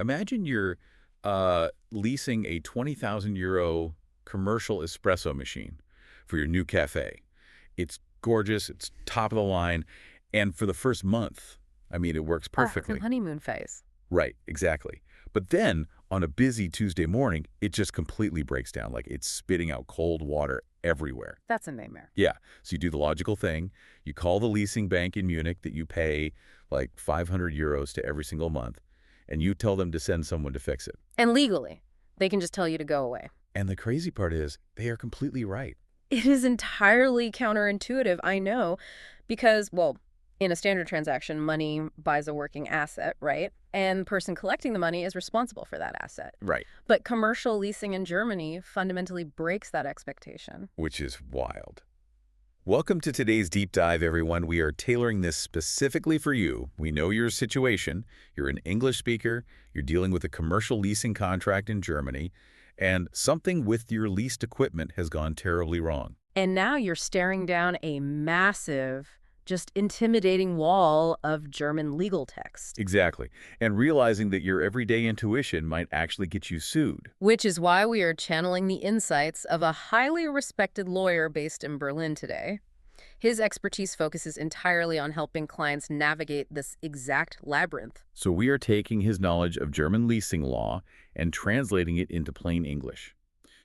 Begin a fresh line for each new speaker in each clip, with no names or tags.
Imagine you're leasing a 20,000 euro commercial espresso machine for your new cafe. It's gorgeous, it's top of the line, and for the first month, I mean, it works
The
perfectly.
honeymoon phase.
Right, exactly. But then, on a busy Tuesday morning, it just completely breaks down, like it's spitting out cold water everywhere.
That's a nightmare.
Yeah, so you do the logical thing. You call the leasing bank in Munich that you pay like 500 euros to every single month, and you tell them to send someone to fix it.
And legally, they can just tell you to go away.
And the crazy part is, they are completely right.
It is entirely counterintuitive, I know, because, well, in a standard transaction, money buys a working asset, right? And the person collecting the money is responsible for that asset.
Right.
But commercial leasing in Germany fundamentally breaks that expectation.
Which is wild. Welcome to today's deep dive, everyone. We are tailoring this specifically for you. We know your situation. You're an English speaker. You're dealing with a commercial leasing contract in Germany. And something with your leased equipment has gone terribly wrong.
And now you're staring down a massive, just intimidating wall of German legal text.
Exactly. And realizing that your everyday intuition might actually get you sued.
Which is why we are channeling the insights of a highly respected lawyer based in Berlin today. His expertise focuses entirely on helping clients navigate this exact labyrinth.
So we are taking his knowledge of German leasing law and translating it into plain English.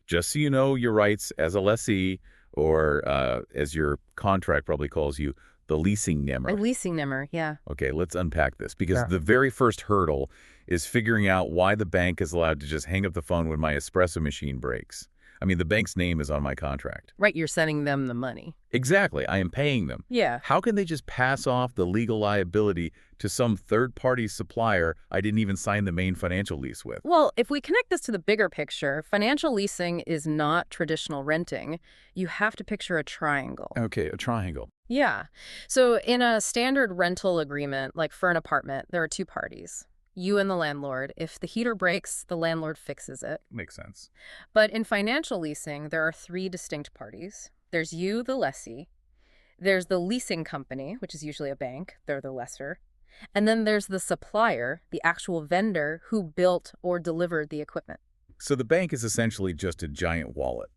Just so you know your rights as a lessee, or as your contract probably calls you, the leasing
A
nemmer.
leasing nimmer, yeah.
Okay, let's unpack this, because
Sure.
the very first hurdle is figuring out why the bank is allowed to just hang up the phone when my espresso machine breaks. I mean, the bank's name is on my contract.
Right, you're sending them the money.
Exactly, I am paying them.
Yeah.
How can they just pass off the legal liability to some third-party supplier I didn't even sign the main financial lease with?
Well, if we connect this to the bigger picture, financial leasing is not traditional renting. You have to picture a triangle.
Okay, a triangle.
Yeah. So in a standard rental agreement, like for an apartment, there are two parties. You and the landlord. If the heater breaks, the landlord fixes it.
Makes sense.
But in financial leasing, there are three distinct parties. There's you, the lessee. There's the leasing company, which is usually a bank. They're the lessor. And then there's the supplier, the actual vendor who built or delivered the equipment.
So the bank is essentially just a giant wallet.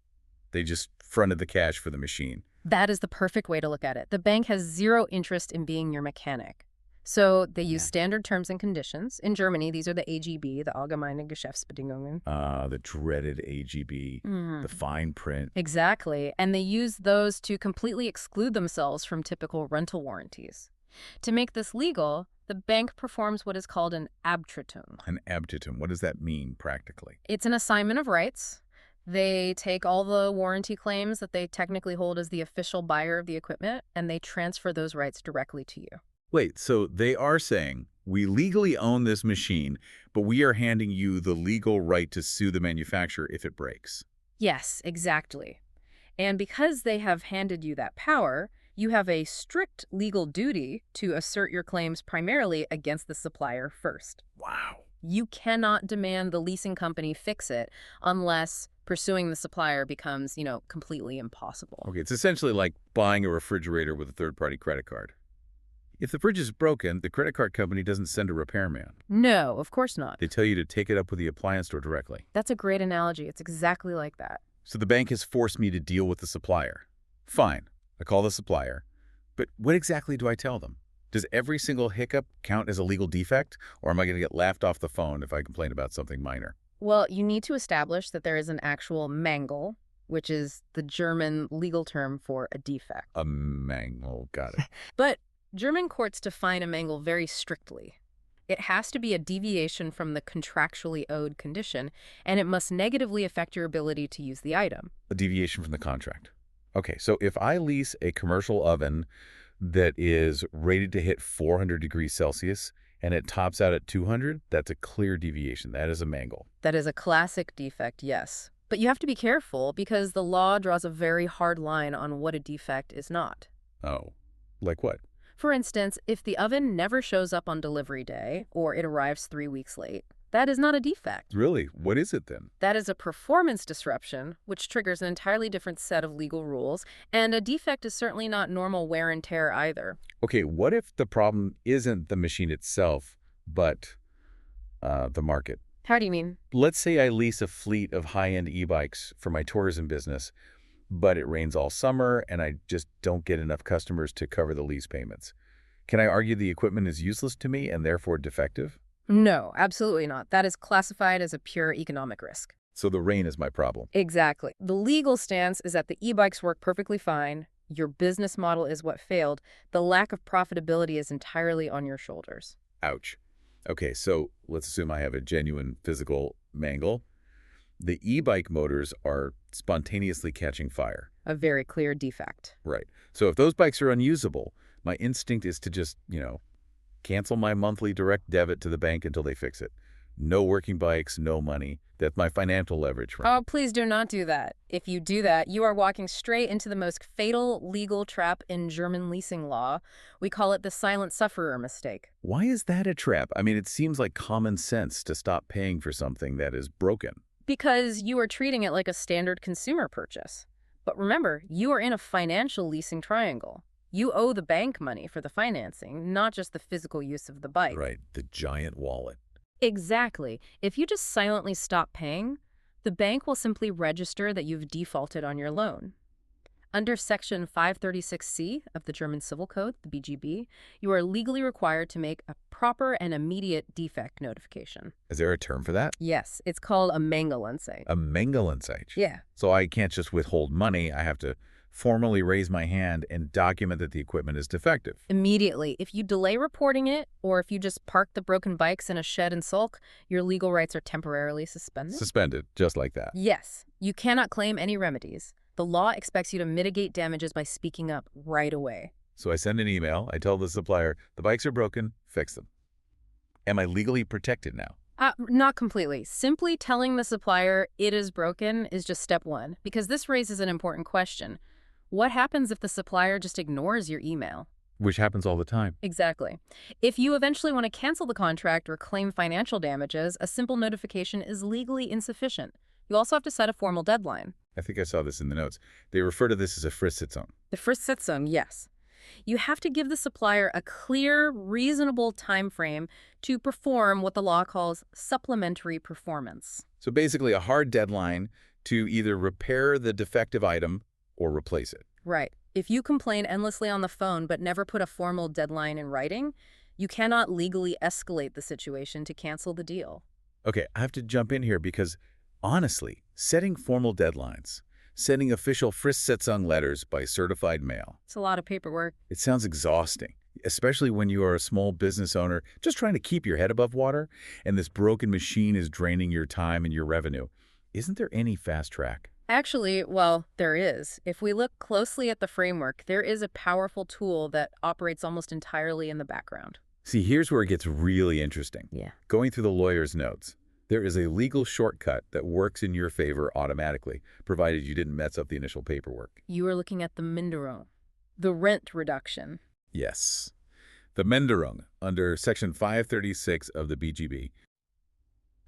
They just fronted the cash for the machine.
That is the perfect way to look at it. The bank has zero interest in being your mechanic. So they use standard terms and conditions. In Germany, these are the AGB, the Allgemeine Geschäftsbedingungen.
The dreaded AGB, the fine print.
Exactly. And they use those to completely exclude themselves from typical rental warranties. To make this legal, the bank performs what is called an Abtretung.
An abtitum. What does that mean practically?
It's an assignment of rights. They take all the warranty claims that they technically hold as the official buyer of the equipment, and they transfer those rights directly to you.
Wait, so they are saying, we legally own this machine, but we are handing you the legal right to sue the manufacturer if it breaks.
Yes, exactly. And because they have handed you that power, you have a strict legal duty to assert your claims primarily against the supplier first.
Wow.
You cannot demand the leasing company fix it unless pursuing the supplier becomes, completely impossible.
Okay, it's essentially like buying a refrigerator with a third-party credit card. If the fridge is broken, the credit card company doesn't send a repairman.
No, of course not.
They tell you to take it up with the appliance store directly.
That's a great analogy. It's exactly like that.
So the bank has forced me to deal with the supplier. Fine, I call the supplier. But what exactly do I tell them? Does every single hiccup count as a legal defect? Or am I going to get laughed off the phone if I complain about something minor?
Well, you need to establish that there is an actual Mangel, which is the German legal term for a defect.
A mangle, got it.
But German courts define a Mangel very strictly. It has to be a deviation from the contractually owed condition, and it must negatively affect your ability to use the item.
A deviation from the contract. Okay, so if I lease a commercial oven that is rated to hit 400 degrees Celsius and it tops out at 200, that's a clear deviation. That is a mangle.
That is a classic defect, yes. But you have to be careful because the law draws a very hard line on what a defect is not.
Oh, like what?
For instance, if the oven never shows up on delivery day or it arrives 3 weeks late, that is not a defect.
Really? What is it then?
That is a performance disruption, which triggers an entirely different set of legal rules, and a defect is certainly not normal wear and tear either.
Okay, what if the problem isn't the machine itself, but the market.
How do you mean?
Let's say I lease a fleet of high-end e-bikes for my tourism business, but it rains all summer and I just don't get enough customers to cover the lease payments. Can I argue the equipment is useless to me and therefore defective?
No, absolutely not. That is classified as a pure economic risk.
So the rain is my problem.
Exactly. The legal stance is that the e-bikes work perfectly fine. Your business model is what failed. The lack of profitability is entirely on your shoulders.
Ouch. Okay, so let's assume I have a genuine physical mangle. The e-bike motors are spontaneously catching fire.
A very clear defect.
Right. So if those bikes are unusable, my instinct is to just, cancel my monthly direct debit to the bank until they fix it. No working bikes, no money. That's my financial leverage. Right?
Oh, please do not do that. If you do that, you are walking straight into the most fatal legal trap in German leasing law. We call it the silent sufferer mistake.
Why is that a trap? I mean, it seems like common sense to stop paying for something that is broken.
Because you are treating it like a standard consumer purchase. But remember, you are in a financial leasing triangle. You owe the bank money for the financing, not just the physical use of the bike.
Right, the giant wallet.
Exactly. If you just silently stop paying, the bank will simply register that you've defaulted on your loan. Under Section 536C of the German Civil Code, the BGB, you are legally required to make a proper and immediate defect notification.
Is there a term for that?
Yes, it's called a Mängelanzeige.
A Mängelanzeige?
Yeah.
So I can't just withhold money. I have to formally raise my hand and document that the equipment is defective.
Immediately. If you delay reporting it, or if you just park the broken bikes in a shed and sulk, your legal rights are temporarily suspended.
Suspended, just like that.
Yes. You cannot claim any remedies. The law expects you to mitigate damages by speaking up right away.
So I send an email. I tell the supplier, the bikes are broken, fix them. Am I legally protected now?
Not completely. Simply telling the supplier it is broken is just step one, because this raises an important question. What happens if the supplier just ignores your email?
Which happens all the time.
Exactly. If you eventually want to cancel the contract or claim financial damages, a simple notification is legally insufficient. You also have to set a formal deadline.
I think I saw this in the notes. They refer to this as a Fristsitzung.
The Fristsitzung, yes. You have to give the supplier a clear, reasonable time frame to perform what the law calls supplementary performance.
So basically a hard deadline to either repair the defective item or replace it.
Right. If you complain endlessly on the phone but never put a formal deadline in writing, you cannot legally escalate the situation to cancel the deal.
Okay, I have to jump in here because, honestly, setting formal deadlines, sending official Fristsitzung letters by certified mail.
It's a lot of paperwork.
It sounds exhausting, especially when you are a small business owner just trying to keep your head above water and this broken machine is draining your time and your revenue. Isn't there any fast track?
Actually, well, there is. If we look closely at the framework, there is a powerful tool that operates almost entirely in the background.
See, here's where it gets really interesting.
Yeah.
Going through the lawyer's notes, there is a legal shortcut that works in your favor automatically, provided you didn't mess up the initial paperwork.
You are looking at the Minderung, the rent reduction.
Yes. The Minderung, under Section 536 of the BGB.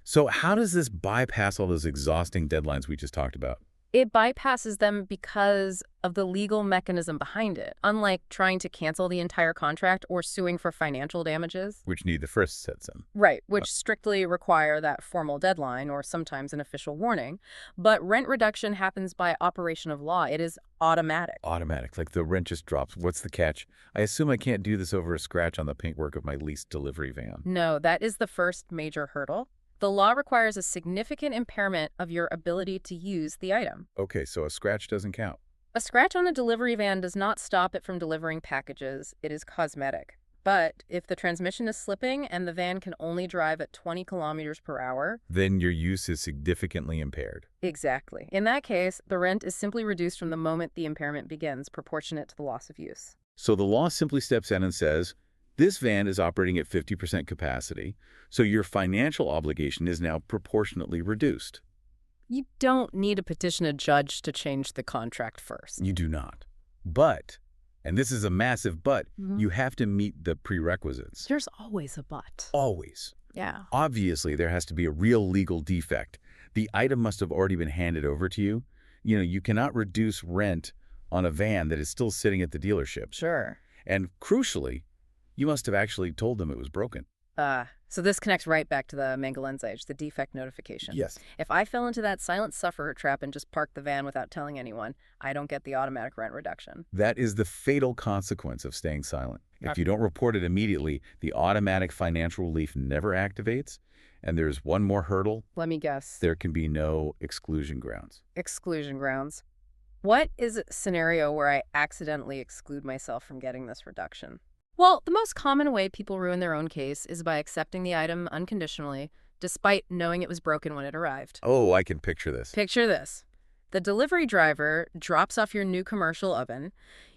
So how does this bypass all those exhausting deadlines we just talked about?
It bypasses them because of the legal mechanism behind it, unlike trying to cancel the entire contract or suing for financial damages.
Which need the Fristsitzung.
Right, which strictly require that formal deadline or sometimes an official warning. But rent reduction happens by operation of law. It is automatic.
Automatic, like the rent just drops. What's the catch? I assume I can't do this over a scratch on the paintwork of my leased delivery van.
No, that is the first major hurdle. The law requires a significant impairment of your ability to use the item.
Okay, so a scratch doesn't count.
A scratch on a delivery van does not stop it from delivering packages. It is cosmetic. But if the transmission is slipping and the van can only drive at 20 kilometers per hour,
then your use is significantly impaired.
Exactly. In that case, the rent is simply reduced from the moment the impairment begins, proportionate to the loss of use.
So the law simply steps in and says, this van is operating at 50% capacity, so your financial obligation is now proportionately reduced.
You don't need to petition a judge to change the contract first.
You do not. But, and this is a massive but, you have to meet the prerequisites.
There's always a but.
Always.
Yeah.
Obviously, there has to be a real legal defect. The item must have already been handed over to you. You cannot reduce rent on a van that is still sitting at the dealership.
Sure.
And crucially, you must have actually told them it was broken.
So this connects right back to the Mengelenzage, the defect notification.
Yes.
If I fell into that silent sufferer trap and just parked the van without telling anyone, I don't get the automatic rent reduction.
That is the fatal consequence of staying silent. If
Okay.
you don't report it immediately, the automatic financial relief never activates, and there's one more hurdle.
Let me guess.
There can be no exclusion grounds.
Exclusion grounds. What is a scenario where I accidentally exclude myself from getting this reduction? Well, the most common way people ruin their own case is by accepting the item unconditionally, despite knowing it was broken when it arrived.
Oh, I can picture this.
Picture this. The delivery driver drops off your new commercial oven.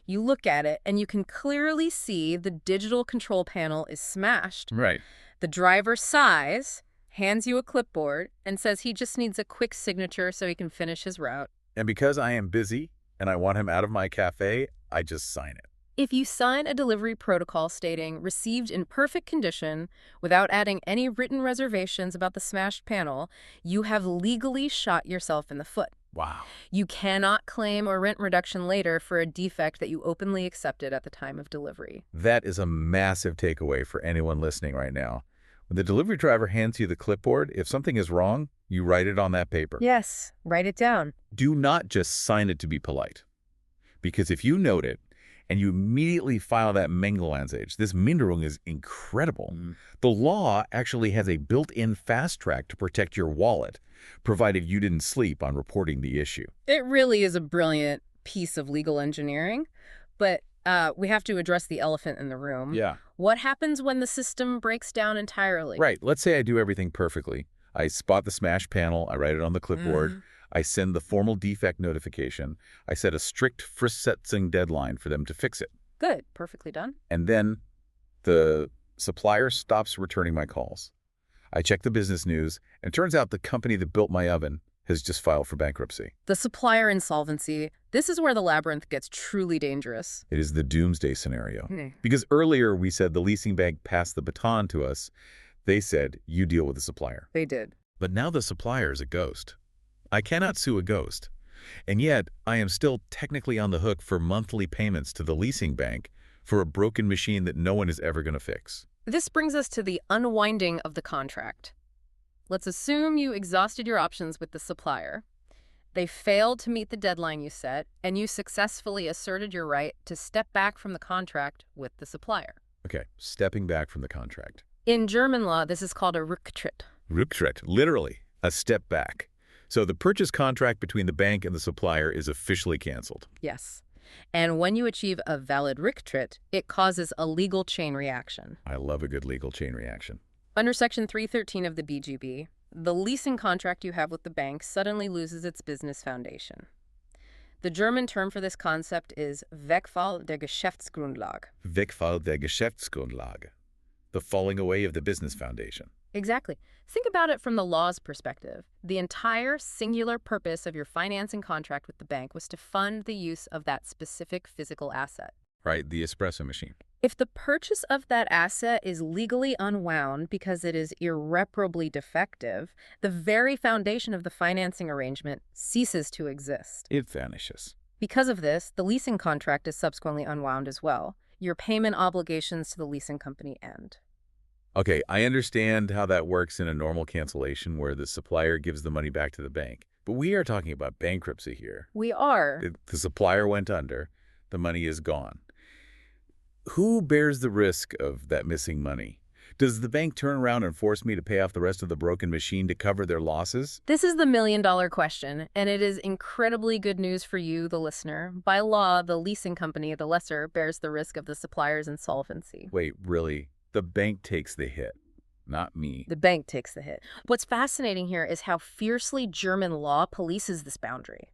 You look at it, and you can clearly see the digital control panel is smashed.
Right.
The driver sighs, hands you a clipboard, and says he just needs a quick signature so he can finish his route.
And because I am busy and I want him out of my cafe, I just sign it.
If you sign a delivery protocol stating received in perfect condition without adding any written reservations about the smashed panel, you have legally shot yourself in the foot.
Wow.
You cannot claim a rent reduction later for a defect that you openly accepted at the time of delivery.
That is a massive takeaway for anyone listening right now. When the delivery driver hands you the clipboard, if something is wrong, you write it on that paper.
Yes, write it down.
Do not just sign it to be polite. Because if you note it, and you immediately file that Mengelenzage, this Minderung is incredible. The law actually has a built-in fast track to protect your wallet, provided you didn't sleep on reporting the issue.
It really is a brilliant piece of legal engineering, but we have to address the elephant in the room.
Yeah.
What happens when the system breaks down entirely?
Right. Let's say I do everything perfectly. I spot the smashed panel, I write it on the clipboard, I send the formal defect notification, I set a strict Fristsetzung deadline for them to fix it.
Good. Perfectly done.
And then the supplier stops returning my calls. I check the business news, and it turns out the company that built my oven has just filed for bankruptcy.
The supplier insolvency. This is where the labyrinth gets truly dangerous.
It is the doomsday scenario. Because earlier we said the leasing bank passed the baton to us. They said, you deal with the supplier.
They did.
But now the supplier is a ghost. I cannot sue a ghost. And yet, I am still technically on the hook for monthly payments to the leasing bank for a broken machine that no one is ever going to fix.
This brings us to the unwinding of the contract. Let's assume you exhausted your options with the supplier. They failed to meet the deadline you set, and you successfully asserted your right to step back from the contract with the supplier.
Okay, stepping back from the contract.
In German law, this is called a Rücktritt.
Rücktritt, literally, a step back. So the purchase contract between the bank and the supplier is officially canceled.
Yes. And when you achieve a valid Rücktritt, it causes a legal chain reaction.
I love a good legal chain reaction.
Under Section 313 of the BGB, the leasing contract you have with the bank suddenly loses its business foundation. The German term for this concept is Wegfall der Geschäftsgrundlage.
Wegfall der Geschäftsgrundlage. The falling away of the business foundation.
Exactly. Think about it from the law's perspective. The entire singular purpose of your financing contract with the bank was to fund the use of that specific physical asset.
Right, the espresso machine.
If the purchase of that asset is legally unwound because it is irreparably defective, the very foundation of the financing arrangement ceases to exist.
It vanishes.
Because of this, the leasing contract is subsequently unwound as well. Your payment obligations to the leasing company end.
Okay, I understand how that works in a normal cancellation where the supplier gives the money back to the bank. But we are talking about bankruptcy here.
We are.
The supplier went under. The money is gone. Who bears the risk of that missing money? Does the bank turn around and force me to pay off the rest of the broken machine to cover their losses?
This is the million-dollar question, and it is incredibly good news for you, the listener. By law, the leasing company, the lessor, bears the risk of the supplier's insolvency.
Wait, really? The bank takes the hit, not me.
The bank takes the hit. What's fascinating here is how fiercely German law polices this boundary.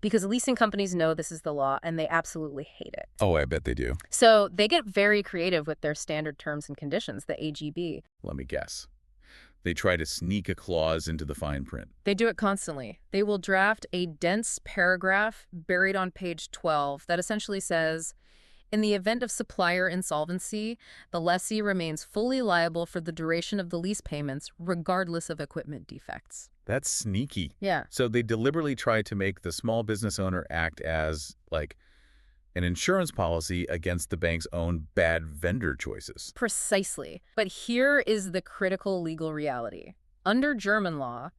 Because leasing companies know this is the law, and they absolutely hate it.
Oh, I bet they do.
So they get very creative with their standard terms and conditions, the AGB.
Let me guess. They try to sneak a clause into the fine print.
They do it constantly. They will draft a dense paragraph buried on page 12 that essentially says, in the event of supplier insolvency, the lessee remains fully liable for the duration of the lease payments, regardless of equipment defects.
That's sneaky.
Yeah.
So they deliberately try to make the small business owner act as, like, An insurance policy against the bank's own bad vendor choices.
Precisely. But here is the critical legal reality. Under German law,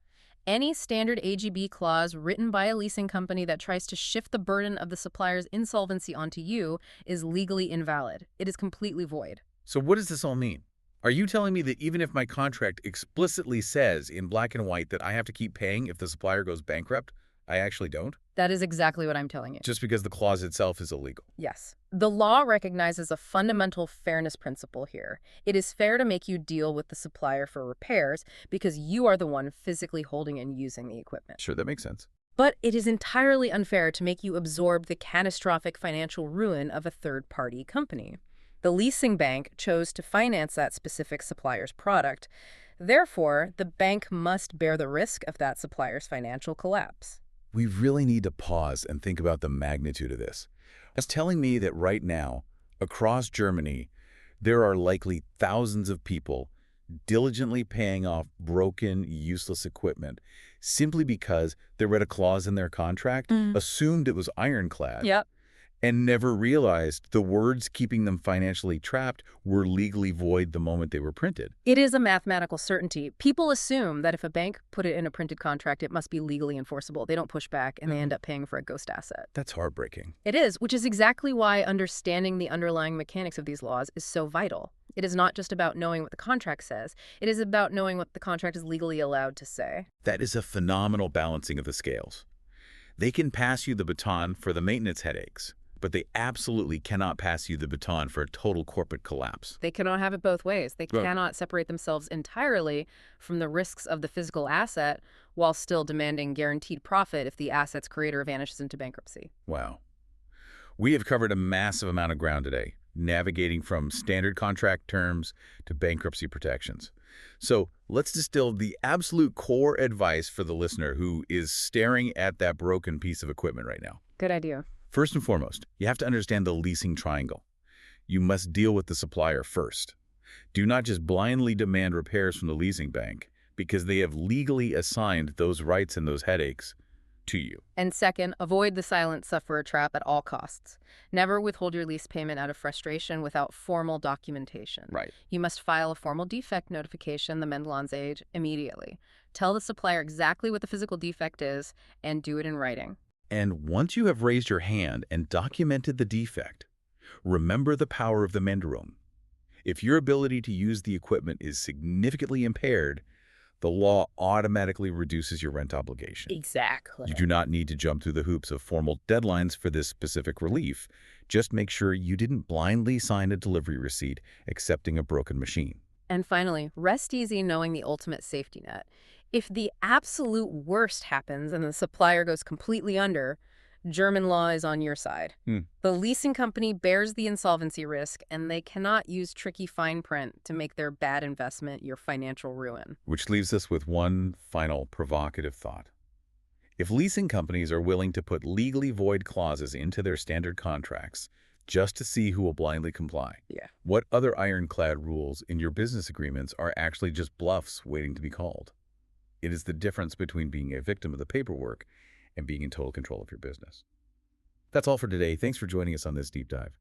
any standard AGB clause written by a leasing company that tries to shift the burden of the supplier's insolvency onto you is legally invalid. It is completely void.
So what does this all mean? Are you telling me that even if my contract explicitly says in black and white that I have to keep paying if the supplier goes bankrupt, I actually don't?
That is exactly what I'm telling you.
Just because the clause itself is illegal?
Yes. The law recognizes a fundamental fairness principle here. It is fair to make you deal with the supplier for repairs because you are the one physically holding and using the equipment.
Sure, that makes sense.
But it is entirely unfair to make you absorb the catastrophic financial ruin of a third-party company. The leasing bank chose to finance that specific supplier's product. Therefore, the bank must bear the risk of that supplier's financial collapse.
We really need to pause and think about the magnitude of this. It's telling me that right now, across Germany, there are likely thousands of people diligently paying off broken, useless equipment simply because they read a clause in their contract, assumed it was ironclad,
Yep.
and never realized the words keeping them financially trapped were legally void the moment they were printed.
It is a mathematical certainty. People assume that if a bank put it in a printed contract, it must be legally enforceable. They don't push back, and they end up paying for a ghost asset.
That's heartbreaking.
It is, which is exactly why understanding the underlying mechanics of these laws is so vital. It is not just about knowing what the contract says. It is about knowing what the contract is legally allowed to say.
That is a phenomenal balancing of the scales. They can pass you the baton for the maintenance headaches, but they absolutely cannot pass you the baton for a total corporate collapse.
They cannot have it both ways. They
Right.
cannot separate themselves entirely from the risks of the physical asset while still demanding guaranteed profit if the asset's creator vanishes into bankruptcy.
Wow. We have covered a massive amount of ground today, navigating from standard contract terms to bankruptcy protections. So let's distill the absolute core advice for the listener who is staring at that broken piece of equipment right now.
Good idea.
First and foremost, you have to understand the leasing triangle. You must deal with the supplier first. Do not just blindly demand repairs from the leasing bank because they have legally assigned those rights and those headaches to you.
And second, avoid the silent sufferer trap at all costs. Never withhold your lease payment out of frustration without formal documentation.
Right.
You must file a formal defect notification, the Mendelonsage, immediately. Tell the supplier exactly what the physical defect is and do it in writing.
And once you have raised your hand and documented the defect, remember the power of the Mendelung. If your ability to use the equipment is significantly impaired, the law automatically reduces your rent obligation.
Exactly.
You do not need to jump through the hoops of formal deadlines for this specific relief. Just make sure you didn't blindly sign a delivery receipt accepting a broken machine.
And finally, rest easy knowing the ultimate safety net. If the absolute worst happens and the supplier goes completely under, German law is on your side. The leasing company bears the insolvency risk, and they cannot use tricky fine print to make their bad investment your financial ruin.
Which leaves us with one final provocative thought. If leasing companies are willing to put legally void clauses into their standard contracts just to see who will blindly comply, what other ironclad rules in your business agreements are actually just bluffs waiting to be called? It is the difference between being a victim of the paperwork and being in total control of your business. That's all for today. Thanks for joining us on this deep dive.